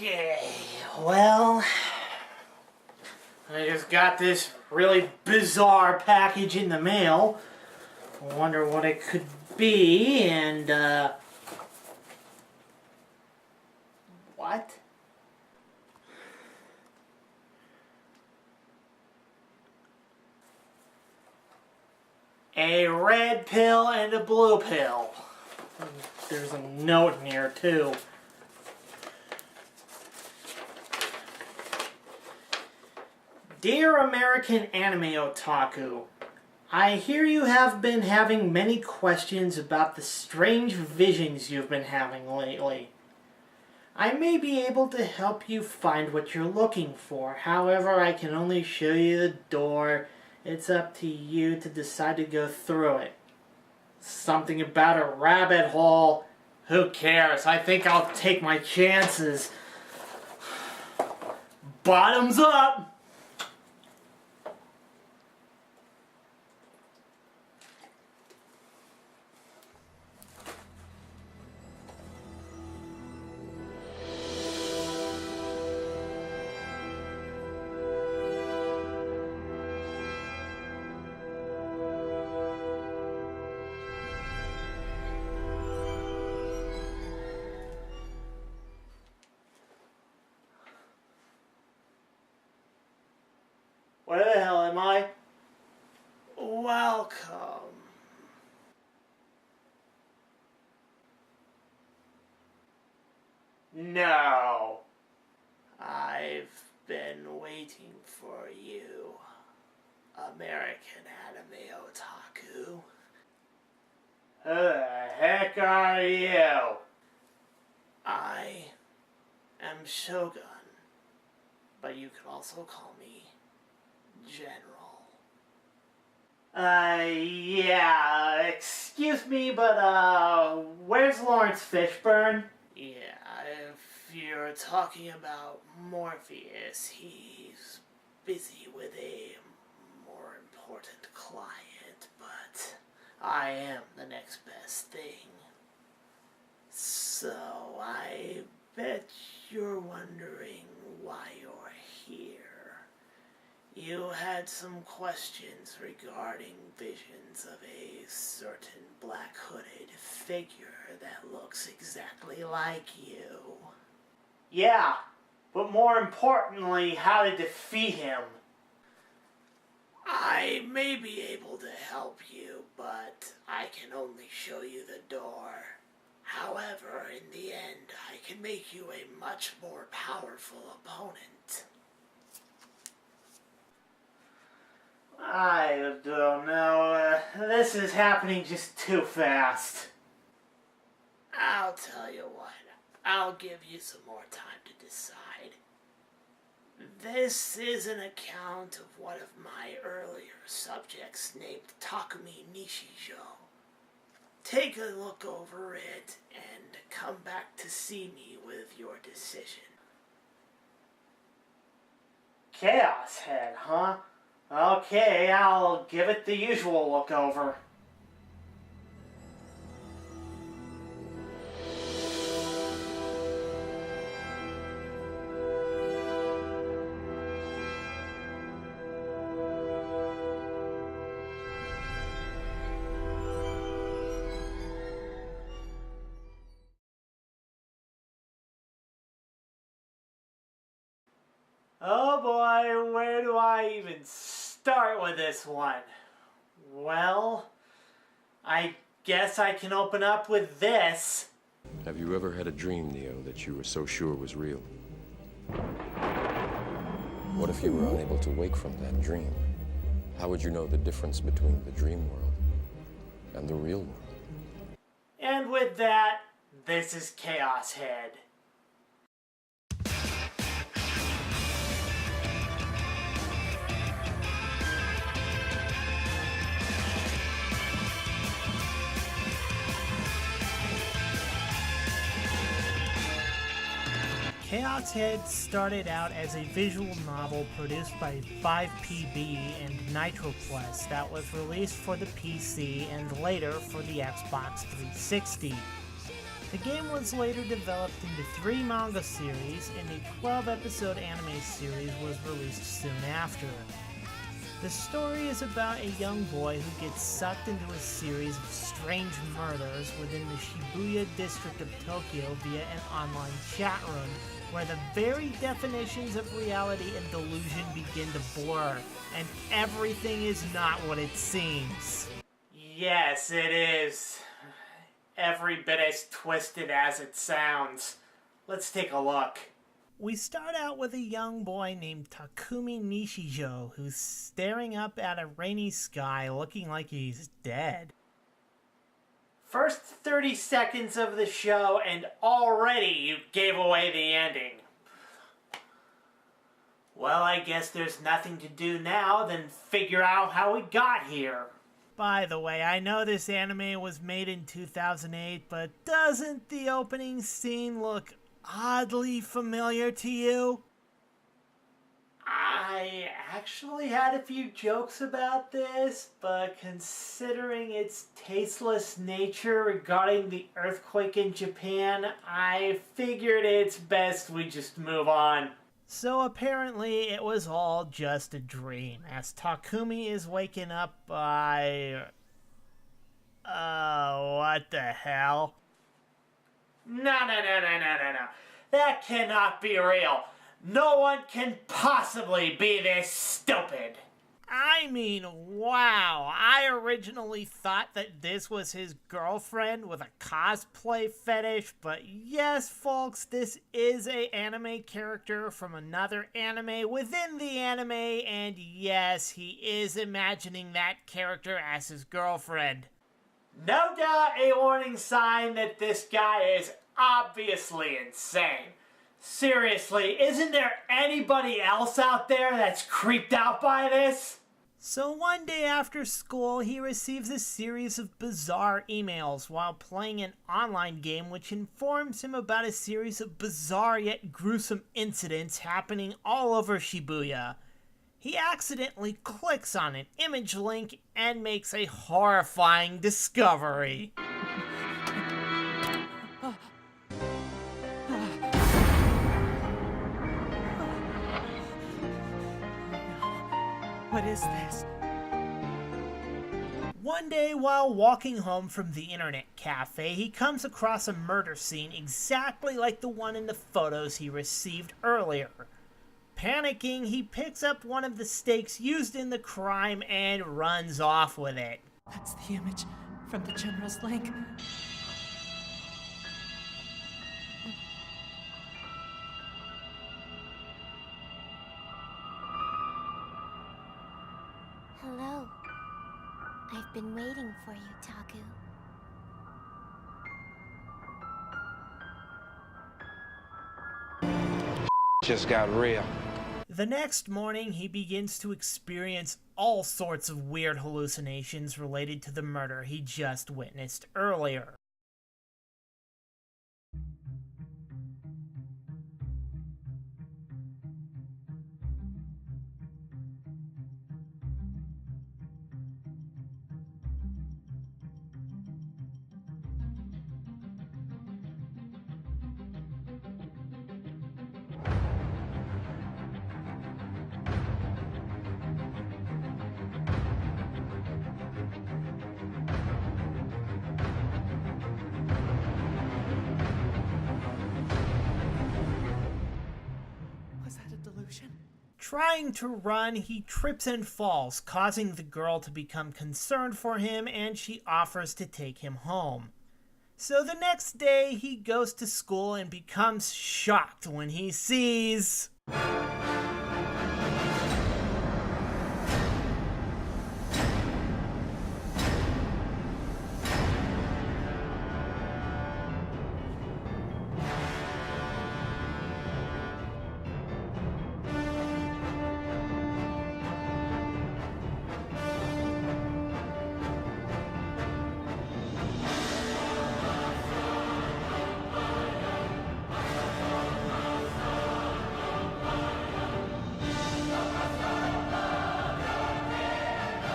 Okay, well, I just got this really bizarre package in the mail. I wonder what it could be, and, what? A red pill and a blue pill. There's a note in here, too. Dear American Anime Otaku, I hear you have been having many questions about the strange visions you've been having lately. I may be able to help you find what you're looking for. However, I can only show you the door. It's up to you to decide to go through it. Something about a rabbit hole. Who cares? I think I'll take my chances. Bottoms up! Where the hell am I? Welcome. No. I've been waiting for you, American Anime Otaku. Who the heck are you? I am Shogun, but you could also call me General. Yeah, excuse me, but, where's Lawrence Fishburne? Yeah, if you're talking about Morpheus, he's busy with a more important client, but I am the next best thing. So, I bet you're wondering why you're here. You had some questions regarding visions of a certain black-hooded figure that looks exactly like you. Yeah, but more importantly, how to defeat him. I may be able to help you, but I can only show you the door. However, in the end, I can make you a much more powerful opponent. I don't know. This is happening just too fast. I'll tell you what. I'll give you some more time to decide. This is an account of one of my earlier subjects named Takumi Nishijo. Take a look over it and come back to see me with your decision. Chaos Head, huh? Okay, I'll give it the usual look over. Oh boy, where do I even start with this one? Well, I guess I can open up with this. Have you ever had a dream, Neo, that you were so sure was real? What if you were unable to wake from that dream? How would you know the difference between the dream world and the real world? And with that, this is Chaos Head. Chaos Head started out as a visual novel produced by 5PB and Nitroplus that was released for the PC and later for the Xbox 360. The game was later developed into 3 manga series, and a 12-episode anime series was released soon after. The story is about a young boy who gets sucked into a series of strange murders within the Shibuya district of Tokyo via an online chat room, where the very definitions of reality and delusion begin to blur, and everything is not what it seems. Yes, it is. Every bit as twisted as it sounds. Let's take a look. We start out with a young boy named Takumi Nishijo who's staring up at a rainy sky looking like he's dead. First 30 seconds of the show and already you gave away the ending. Well, I guess there's nothing to do now than figure out how we got here. By the way, I know this anime was made in 2008, but doesn't the opening scene look oddly familiar to you? I actually had a few jokes about this, but considering its tasteless nature regarding the earthquake in Japan, I figured it's best we just move on. So apparently it was all just a dream, as Takumi is waken up by... what the hell? No. That cannot be real. No one can possibly be this stupid. I mean, wow. I originally thought that this was his girlfriend with a cosplay fetish, but yes, folks, this is an anime character from another anime within the anime, and yes, he is imagining that character as his girlfriend. No doubt a warning sign that this guy is obviously insane. Seriously, isn't there anybody else out there that's creeped out by this? So one day after school, he receives a series of bizarre emails while playing an online game which informs him about a series of bizarre yet gruesome incidents happening all over Shibuya. He accidentally clicks on an image link and makes a horrifying discovery. What is this? One day, while walking home from the internet cafe, he comes across a murder scene exactly like the one in the photos he received earlier. Panicking, he picks up one of the stakes used in the crime and runs off with it. That's the image from the general's link. Hello. I've been waiting for you, Taku. Just got real. The next morning, he begins to experience all sorts of weird hallucinations related to the murder he just witnessed earlier. Was that a delusion? Trying to run, he trips and falls, causing the girl to become concerned for him, and she offers to take him home. So the next day, he goes to school and becomes shocked when he sees...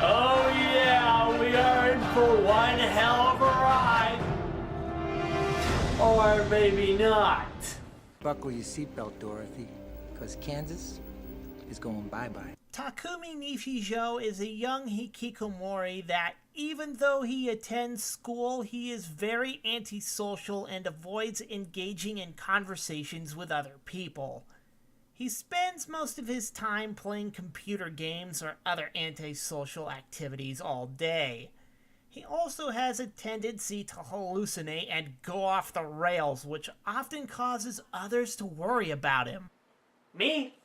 Oh yeah, we are in for one hell of a ride. Or maybe not. Buckle your seatbelt, Dorothy, because Kansas is going bye-bye. Takumi Nishijo is a young hikikomori that, even though he attends school, he is very antisocial and avoids engaging in conversations with other people. He spends most of his time playing computer games or other antisocial activities all day. He also has a tendency to hallucinate and go off the rails, which often causes others to worry about him. Me?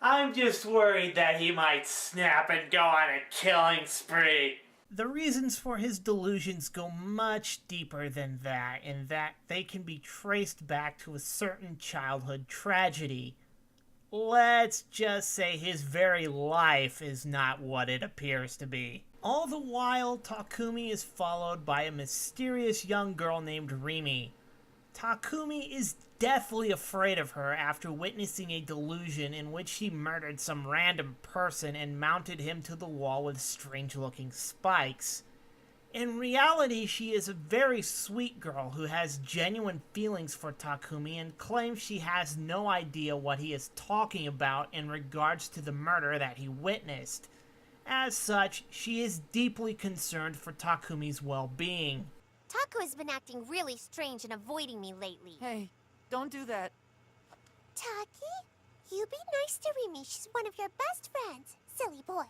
I'm just worried that he might snap and go on a killing spree. The reasons for his delusions go much deeper than that, in that they can be traced back to a certain childhood tragedy. Let's just say his very life is not what it appears to be. All the while, Takumi is followed by a mysterious young girl named Rimi. Takumi is deathly afraid of her after witnessing a delusion in which he murdered some random person and mounted him to the wall with strange-looking spikes. In reality, she is a very sweet girl who has genuine feelings for Takumi and claims she has no idea what he is talking about in regards to the murder that he witnessed. As such, she is deeply concerned for Takumi's well-being. Taku has been acting really strange and avoiding me lately. Hey, don't do that. Taki, you be nice to Rimi. She's one of your best friends. Silly boy.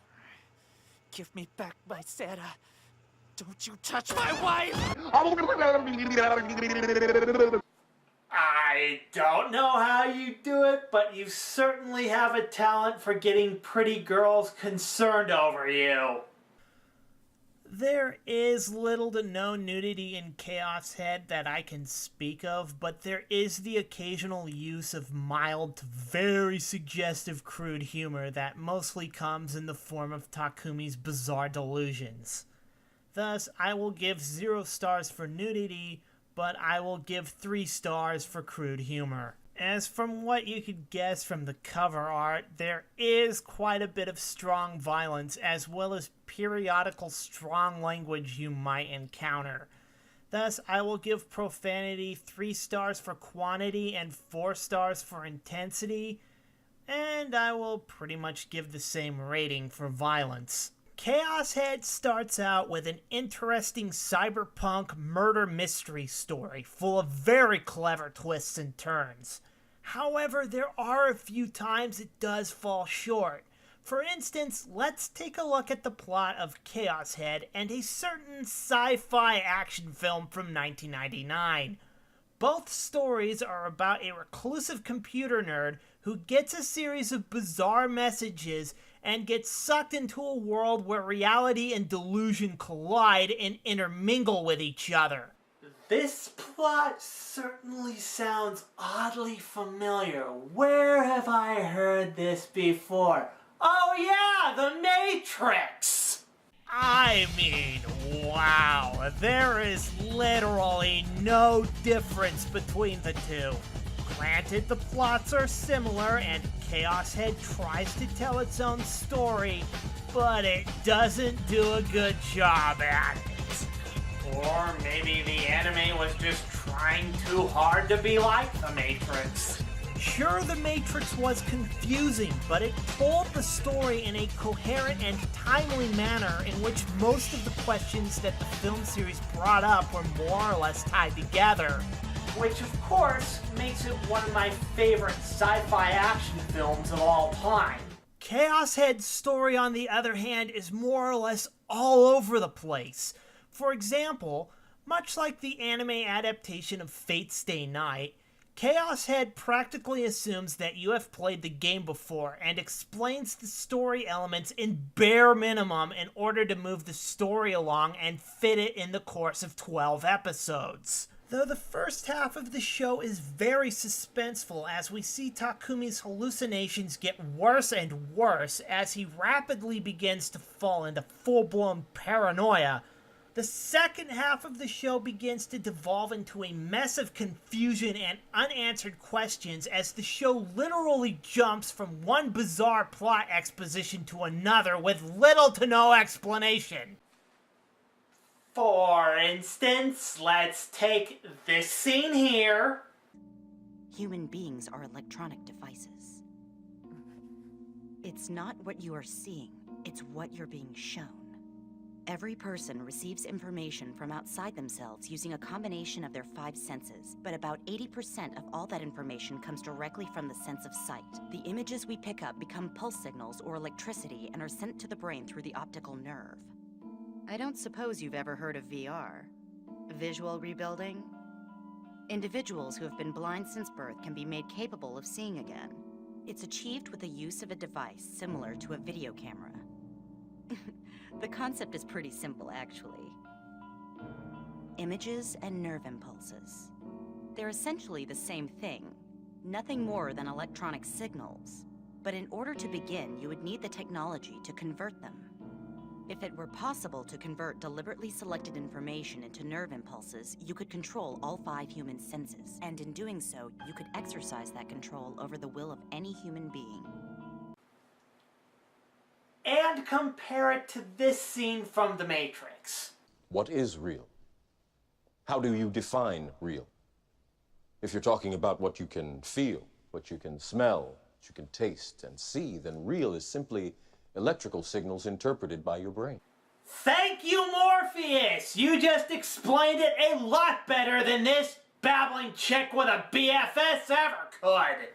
Give me back my Sarah. Don't you touch my wife! I don't know how you do it, but you certainly have a talent for getting pretty girls concerned over you. There is little to no nudity in Chaos Head that I can speak of, but there is the occasional use of mild to very suggestive crude humor that mostly comes in the form of Takumi's bizarre delusions. Thus, I will give 0 stars for nudity, but I will give 3 stars for crude humor. As from what you could guess from the cover art, there is quite a bit of strong violence as well as periodical strong language you might encounter. Thus, I will give profanity 3 stars for quantity and 4 stars for intensity, and I will pretty much give the same rating for violence. Chaos Head starts out with an interesting cyberpunk murder mystery story full of very clever twists and turns. However, there are a few times it does fall short. For instance, let's take a look at the plot of Chaos Head and a certain sci-fi action film from 1999. Both stories are about a reclusive computer nerd who gets a series of bizarre messages and gets sucked into a world where reality and delusion collide and intermingle with each other. This plot certainly sounds oddly familiar. Where have I heard this before? Oh yeah, The Matrix! I mean, wow, there is literally no difference between the two. Granted, the plots are similar, and Chaos Head tries to tell its own story, but it doesn't do a good job at it. Or maybe the anime was just trying too hard to be like The Matrix. Sure, The Matrix was confusing, but it told the story in a coherent and timely manner in which most of the questions that the film series brought up were more or less tied together. Which, of course, makes it one of my favorite sci-fi action films of all time. Chaos Head's story, on the other hand, is more or less all over the place. For example, much like the anime adaptation of Fate Stay Night, Chaos Head practically assumes that you have played the game before and explains the story elements in bare minimum in order to move the story along and fit it in the course of 12 episodes. Though the first half of the show is very suspenseful as we see Takumi's hallucinations get worse and worse as he rapidly begins to fall into full-blown paranoia, the second half of the show begins to devolve into a mess of confusion and unanswered questions as the show literally jumps from one bizarre plot exposition to another with little to no explanation. For instance, let's take this scene here. Human beings are electronic devices. It's not what you are seeing, it's what you're being shown. Every person receives information from outside themselves using a combination of their 5 senses, but about 80% of all that information comes directly from the sense of sight. The images we pick up become pulse signals or electricity and are sent to the brain through the optical nerve. I don't suppose you've ever heard of VR? Visual rebuilding? Individuals who have been blind since birth can be made capable of seeing again. It's achieved with the use of a device similar to a video camera. The concept is pretty simple, actually. Images and nerve impulses. They're essentially the same thing, nothing more than electronic signals. But in order to begin, you would need the technology to convert them. If it were possible to convert deliberately selected information into nerve impulses, you could control all 5 human senses. And in doing so, you could exercise that control over the will of any human being. And compare it to this scene from The Matrix. What is real? How do you define real? If you're talking about what you can feel, what you can smell, what you can taste and see, then real is simply electrical signals interpreted by your brain. Thank you, Morpheus! You just explained it a lot better than this babbling chick with a BFS ever could.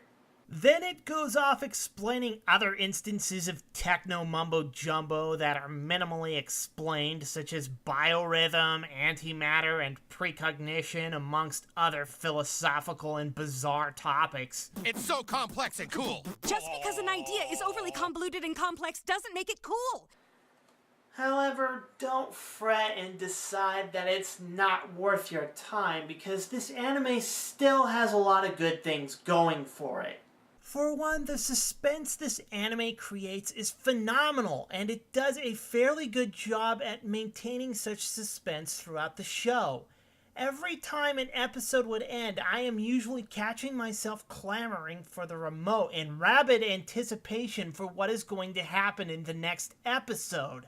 Then it goes off explaining other instances of techno mumbo-jumbo that are minimally explained, such as biorhythm, antimatter, and precognition, amongst other philosophical and bizarre topics. It's so complex and cool. Just because an idea is overly convoluted and complex doesn't make it cool. However, don't fret and decide that it's not worth your time, because this anime still has a lot of good things going for it. For one, the suspense this anime creates is phenomenal, and it does a fairly good job at maintaining such suspense throughout the show. Every time an episode would end, I am usually catching myself clamoring for the remote in rabid anticipation for what is going to happen in the next episode.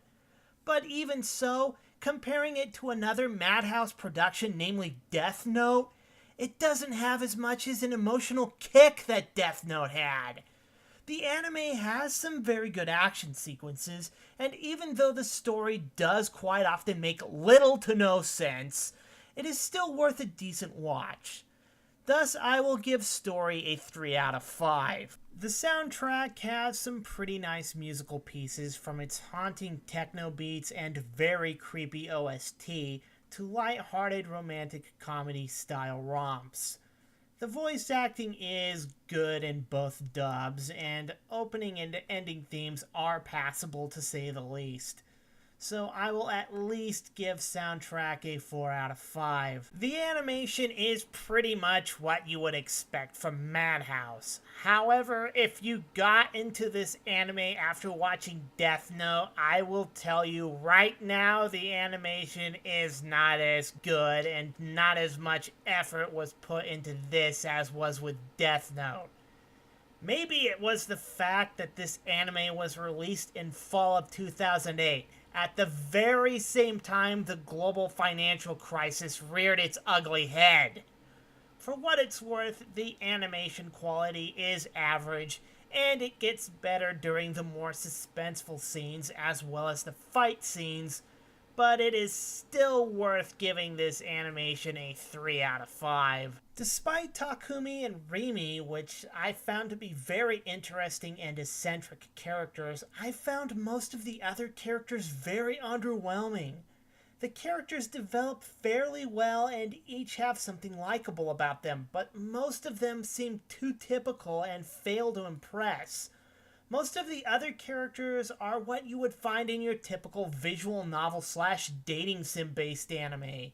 But even so, comparing it to another Madhouse production, namely Death Note, it doesn't have as much as an emotional kick that Death Note had. The anime has some very good action sequences, and even though the story does quite often make little to no sense, it is still worth a decent watch. Thus, I will give story a 3 out of 5. The soundtrack has some pretty nice musical pieces, from its haunting techno beats and very creepy OST, to light-hearted romantic comedy-style romps. The voice acting is good in both dubs, and opening and ending themes are passable to say the least. So I will at least give soundtrack a 4 out of 5. The animation is pretty much what you would expect from Madhouse. However, if you got into this anime after watching Death Note, I will tell you right now the animation is not as good and not as much effort was put into this as was with Death Note. Maybe it was the fact that this anime was released in fall of 2008. At the very same time the global financial crisis reared its ugly head. For what it's worth, the animation quality is average, and it gets better during the more suspenseful scenes as well as the fight scenes, but it is still worth giving this animation a 3 out of 5. Despite Takumi and Rimi, which I found to be very interesting and eccentric characters, I found most of the other characters very underwhelming. The characters develop fairly well and each have something likable about them, but most of them seem too typical and fail to impress. Most of the other characters are what you would find in your typical visual novel / dating sim based anime.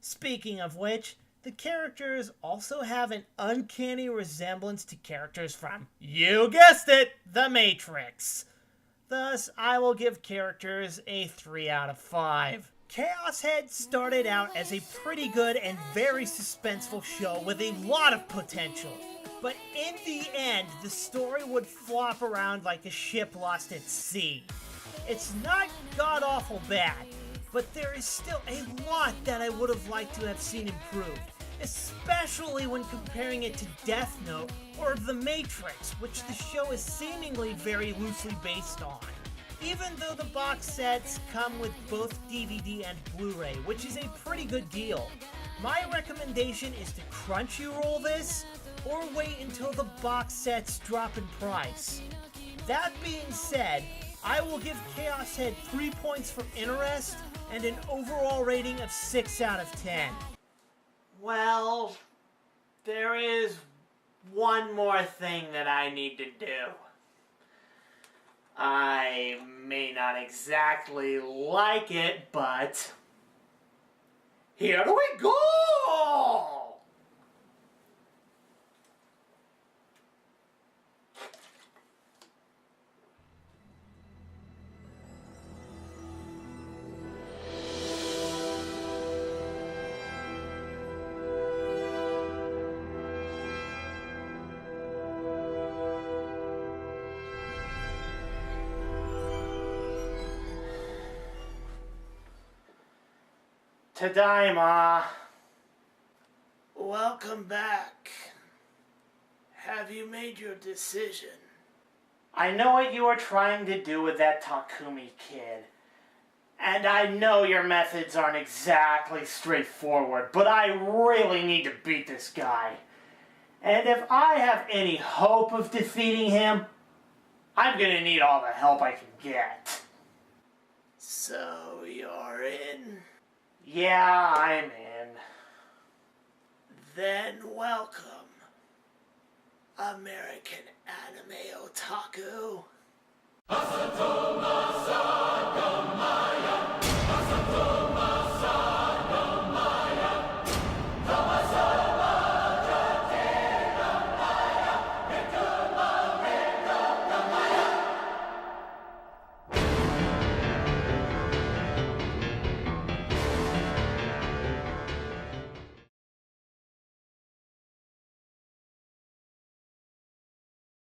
Speaking of which, the characters also have an uncanny resemblance to characters from, you guessed it, The Matrix. Thus, I will give characters a 3 out of 5. Chaos Head started out as a pretty good and very suspenseful show with a lot of potential. But in the end, the story would flop around like a ship lost at sea. It's not god-awful bad, but there is still a lot that I would have liked to have seen improved, especially when comparing it to Death Note or The Matrix, which the show is seemingly very loosely based on. Even though the box sets come with both DVD and Blu-ray, which is a pretty good deal, my recommendation is to Crunchyroll this, or wait until the box sets drop in price. That being said, I will give Chaos Head 3 points for interest and an overall rating of 6 out of 10. Well, there is one more thing that I need to do. I may not exactly like it, but here we go! Tadaima. Welcome back. Have you made your decision? I know what you are trying to do with that Takumi kid. And I know your methods aren't exactly straightforward, but I really need to beat this guy. And if I have any hope of defeating him, I'm gonna need all the help I can get. So you're in? Yeah, I'm in. Then welcome, American Anime Otaku.